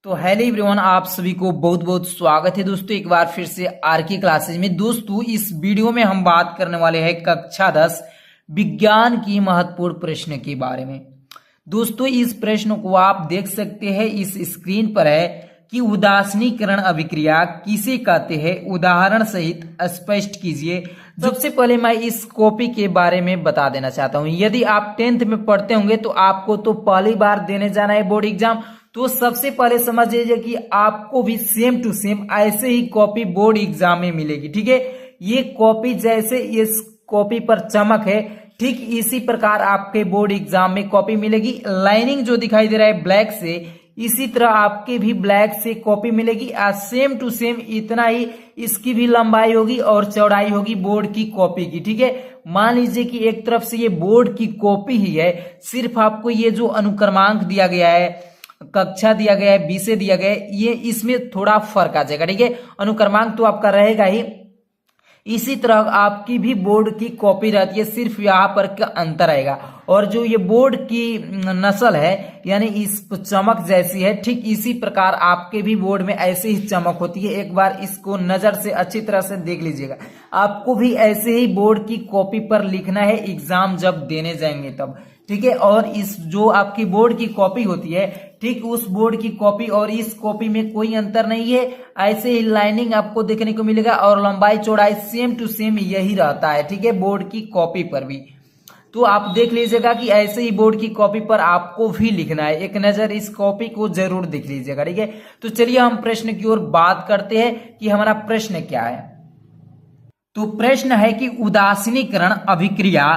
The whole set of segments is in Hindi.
तो हेलो एवरीवन, आप सभी को बहुत बहुत स्वागत है दोस्तों एक बार फिर से आर के क्लासेज में। दोस्तों इस वीडियो में हम बात करने वाले हैं कक्षा 10 विज्ञान की महत्वपूर्ण प्रश्न के बारे में। दोस्तों इस प्रश्न को आप देख सकते हैं, इस स्क्रीन पर है कि उदासीनीकरण अभिक्रिया किसे कहते हैं, उदाहरण सहित स्पष्ट कीजिए। सबसे पहले मैं इस कॉपी के बारे में बता देना चाहता हूं। यदि आप 10th में पढ़ते होंगे तो आपको तो पहली बार देने जाना है बोर्ड एग्जाम, तो सबसे पहले समझ लीजिए कि आपको भी सेम टू सेम ऐसे ही कॉपी बोर्ड एग्जाम में मिलेगी। ठीक है, ये कॉपी जैसे इस कॉपी पर चमक है, ठीक इसी प्रकार आपके बोर्ड एग्जाम में कॉपी मिलेगी। लाइनिंग जो दिखाई दे रहा है ब्लैक से, इसी तरह आपके भी ब्लैक से कॉपी मिलेगी। सेम टू सेम इतना ही इसकी भी लंबाई होगी और चौड़ाई होगी बोर्ड की कॉपी की। ठीक है, मान लीजिए कि एक तरफ से ये बोर्ड की कॉपी ही है, सिर्फ आपको ये जो अनुक्रमांक दिया गया है, कक्षा दिया गया है, विषय दिया गया है, ये इसमें थोड़ा फर्क आ जाएगा। ठीक है, अनुक्रमांक तो आपका रहेगा ही। इसी तरह आपकी भी बोर्ड की कॉपी रहती है, सिर्फ यहाँ पर का अंतर आएगा। और जो ये बोर्ड की नस्ल है यानी इस चमक जैसी है, ठीक इसी प्रकार आपके भी बोर्ड में ऐसे ही चमक होती है। एक बार इसको नजर से अच्छी तरह से देख लीजिएगा। आपको भी ऐसे ही बोर्ड की कॉपी पर लिखना है एग्जाम जब देने जाएंगे तब। ठीक है, और इस जो आपकी बोर्ड की कॉपी होती है, ठीक उस बोर्ड की कॉपी और इस कॉपी में कोई अंतर नहीं है। ऐसे ही लाइनिंग आपको देखने को मिलेगा और लंबाई चौड़ाई सेम टू सेम यही रहता है। ठीक है, बोर्ड की कॉपी पर भी तो आप देख लीजिएगा कि ऐसे ही बोर्ड की कॉपी पर आपको भी लिखना है। एक नजर इस कॉपी को जरूर देख लीजिएगा। ठीक है, तो चलिए हम प्रश्न की ओर बात करते हैं कि हमारा प्रश्न क्या है। तो प्रश्न है कि उदासीनीकरण अभिक्रिया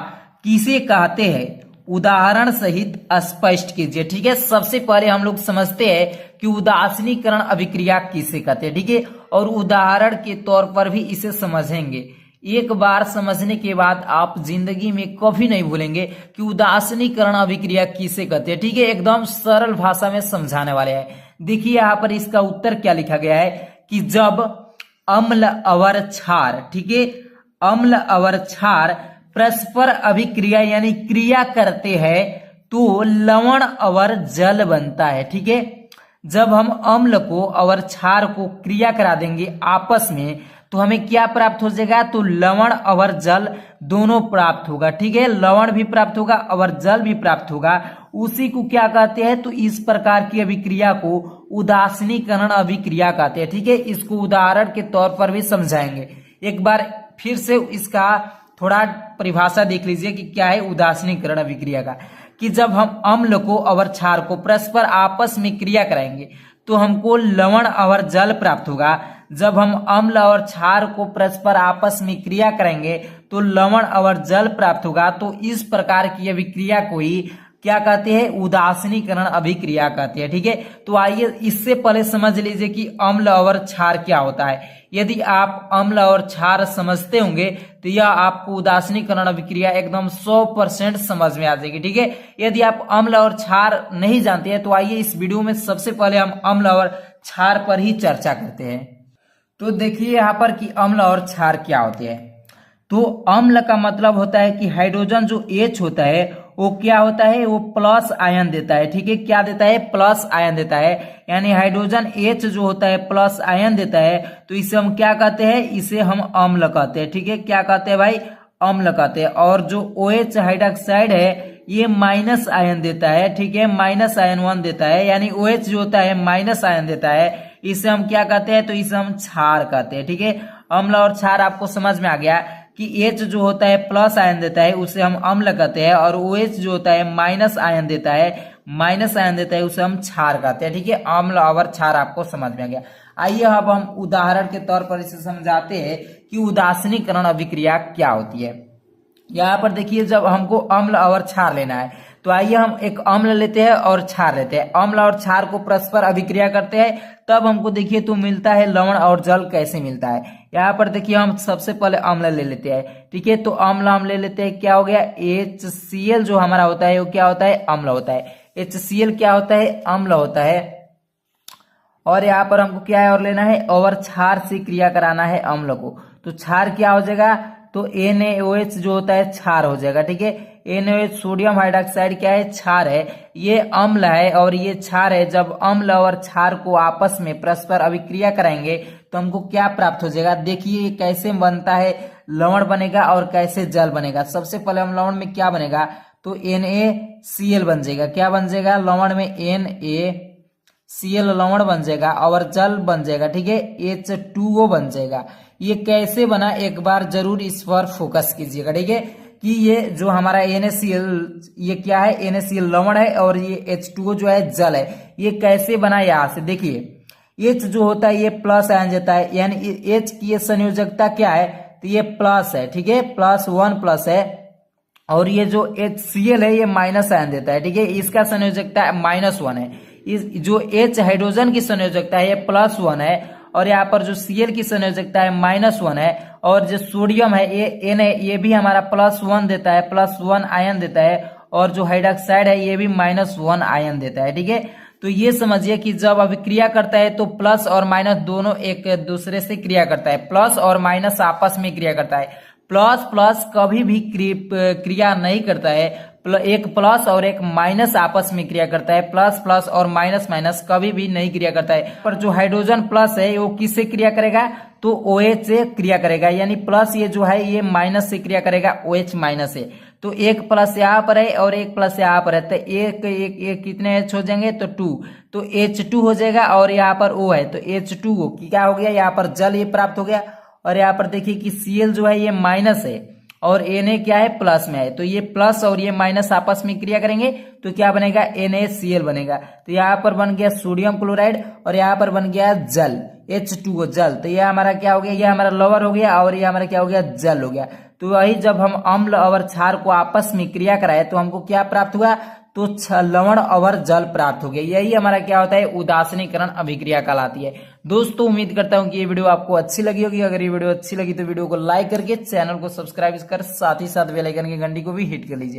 किसे कहते हैं, उदाहरण सहित स्पष्ट कीजिए। ठीक है, सबसे पहले हम लोग समझते हैं कि उदासीनीकरण अभिक्रिया किसे कहते हैं। ठीक है, और उदाहरण के तौर पर भी इसे समझेंगे। एक बार समझने के बाद आप जिंदगी में कभी नहीं भूलेंगे कि उदासीनीकरण अभिक्रिया किसे कहते हैं। ठीक है, एकदम सरल भाषा में समझाने वाले हैं। देखिए यहाँ पर इसका उत्तर क्या लिखा गया है कि जब अम्ल अवर क्षार, ठीक है, अम्ल अवर क्षार परस्पर अभिक्रिया यानी क्रिया करते हैं तो लवण अवर जल बनता है। ठीक है, जब हम अम्ल को और क्षार को क्रिया करा देंगे आपस में तो हमें क्या प्राप्त हो जाएगा, तो लवण और जल दोनों प्राप्त होगा। ठीक है, लवण भी प्राप्त होगा और जल भी प्राप्त होगा। उसी को क्या कहते हैं, तो इस प्रकार की अभिक्रिया को उदासीनीकरण अभिक्रिया कहते हैं। ठीक है, इसको उदाहरण के तौर पर भी समझाएंगे। एक बार फिर से इसका थोड़ा परिभाषा देख लीजिए कि क्या है उदासीनीकरण अभिक्रिया का, कि जब हम अम्ल को और क्षार को परस्पर आपस में क्रिया कराएंगे तो हमको लवण और जल प्राप्त होगा। जब हम अम्ल और क्षार को परस्पर आपस में क्रिया करेंगे तो लवण और जल प्राप्त होगा। तो इस प्रकार की अभिक्रिया को ही क्या कहते हैं, उदासीनीकरण अभिक्रिया कहते हैं। ठीक है, तो आइए इससे पहले समझ लीजिए कि अम्ल और क्षार क्या होता है। यदि आप अम्ल और क्षार समझते होंगे तो यह आपको उदासीनीकरण अभिक्रिया एकदम 100% समझ में आ जाएगी। ठीक है, यदि आप अम्ल और क्षार नहीं जानते हैं तो आइए इस वीडियो में सबसे पहले हम अम्ल और क्षार पर ही चर्चा करते हैं। तो देखिए यहाँ पर कि अम्ल और क्षार क्या होते हैं। तो अम्ल का मतलब होता है कि हाइड्रोजन जो H होता है वो क्या होता है, वो प्लस आयन देता है। ठीक है, क्या देता है, प्लस आयन देता है। यानी हाइड्रोजन H जो होता है प्लस आयन देता है, तो इसे हम क्या कहते हैं, इसे हम अम्ल कहते हैं। ठीक है, क्या कहते हैं भाई, अम्ल कहते हैं। और जो OH हाइड्रोक्साइड है ये माइनस आयन देता है। ठीक है, माइनस आयन 1 देता है, यानी OH जो होता है माइनस आयन देता है, इसे हम क्या कहते हैं, तो इसे हम क्षार कहते हैं। ठीक है, अम्ल और क्षार आपको समझ में आ गया कि H जो होता है प्लस आयन देता है उसे हम अम्ल कहते हैं, और OH जो होता है माइनस आयन देता है उसे हम क्षार कहते हैं। ठीक है, अम्ल और क्षार आपको समझ में आ गया। आइए अब हम उदाहरण के तौर पर इसे समझाते हैं कि उदासीनीकरण अभिक्रिया क्या होती है। यहाँ पर देखिए, जब हमको अम्ल और क्षार लेना है तो आइए हम एक अम्ल लेते हैं और क्षार लेते हैं। अम्ल और क्षार को परस्पर अभिक्रिया करते हैं तब हमको देखिए तो मिलता है लवण और जल। कैसे मिलता है, यहाँ पर देखिए हम सबसे पहले अम्ल ले लेते हैं। ठीक है, तो अम्ल हम ले लेते हैं, क्या हो गया, HCl जो हमारा होता है वो क्या होता है, अम्ल होता है। HCl क्या होता है, अम्ल होता है। और यहाँ पर हमको क्या है और लेना है, और क्षार से क्रिया कराना है अम्ल को। तो क्षार क्या हो जाएगा, तो NaOH जो होता है क्षार हो जाएगा। ठीक है, NaOH सोडियम हाइड्रोक्साइड क्या है, क्षार है, ये अम्ल है और ये क्षार है। जब अम्ल और क्षार को आपस में परस्पर अभिक्रिया कराएंगे तो हमको क्या प्राप्त हो जाएगा, देखिए ये कैसे बनता है, लवण बनेगा और कैसे जल बनेगा। सबसे पहले हम लवण में क्या बनेगा, तो NaCl बन जाएगा। क्या बन जाएगा, लवण में NaCl लवण बन जाएगा और जल बन जाएगा, ठीक है, H2O बन जाएगा। ये कैसे बना, एक बार जरूर इस पर फोकस कीजिएगा, ठीक है, कि ये जो हमारा NaCl ये क्या है, NaCl लवण है और ये H2O जो है जल है। ये कैसे बना, यहां से देखिए H जो होता है ये प्लस आयन जाता है, यानी H की ये संयोजकता क्या है, तो ये प्लस है, ठीक है, +1 प्लस है। और ये जो HCl है ये माइनस आयन देता है, ठीक है, इसका संयोजकता -1 है। इस जो H हाइड्रोजन की संयोजकता है ये +1 है और यहाँ पर जो Cl की संयोजकता है -1 है। और जो सोडियम है ये Na ये भी हमारा +1 देता है, +1 आयन देता है। और जो हाइड्रोक्साइड है ये भी -1 आयन देता है, ठीक है। तो ये समझिए कि जब अभिक्रिया करता है तो प्लस और माइनस दोनों एक दूसरे से क्रिया करता है, प्लस और माइनस आपस में क्रिया करता है। प्लस प्लस कभी भी क्रिया नहीं करता है, एक प्लस और एक माइनस आपस में क्रिया करता है, प्लस प्लस और माइनस माइनस कभी भी नहीं क्रिया करता है। पर जो हाइड्रोजन प्लस है वो किससे क्रिया करेगा, तो OH से क्रिया करेगा, यानी प्लस ये जो है ये माइनस से क्रिया करेगा, OH माइनस से। तो एक प्लस यहाँ पर है और एक प्लस यहाँ पर है, तो एक कितने H हो जाएंगे, तो 2, तो H2 हो जाएगा। और यहाँ पर O है तो H2O क्या हो गया, यहाँ पर जल ये प्राप्त हो गया। और यहाँ पर देखिए कि Cl जो है ये माइनस है और Na क्या है, प्लस में है, तो ये प्लस और ये माइनस आपस में क्रिया करेंगे तो क्या बनेगा, NaCl बनेगा। तो यहाँ पर बन गया सोडियम क्लोराइड और यहाँ पर बन गया जल, H2O जल। तो ये हमारा क्या हो गया, ये हमारा लवण हो गया और ये हमारा क्या हो गया, जल हो गया। तो वही जब हम अम्ल और क्षार को आपस में क्रिया कराए तो हमको क्या प्राप्त हुआ, तो लवण और जल प्राप्त हो गया। यही हमारा क्या होता है, उदासीनीकरण अभिक्रिया कहलाती है। दोस्तों उम्मीद करता हूं कि ये वीडियो आपको अच्छी लगी होगी। अगर ये वीडियो अच्छी लगी तो वीडियो को लाइक करके चैनल को सब्सक्राइब कर साथ ही साथ बेल आइकन की घंटी को भी हिट कर लीजिए।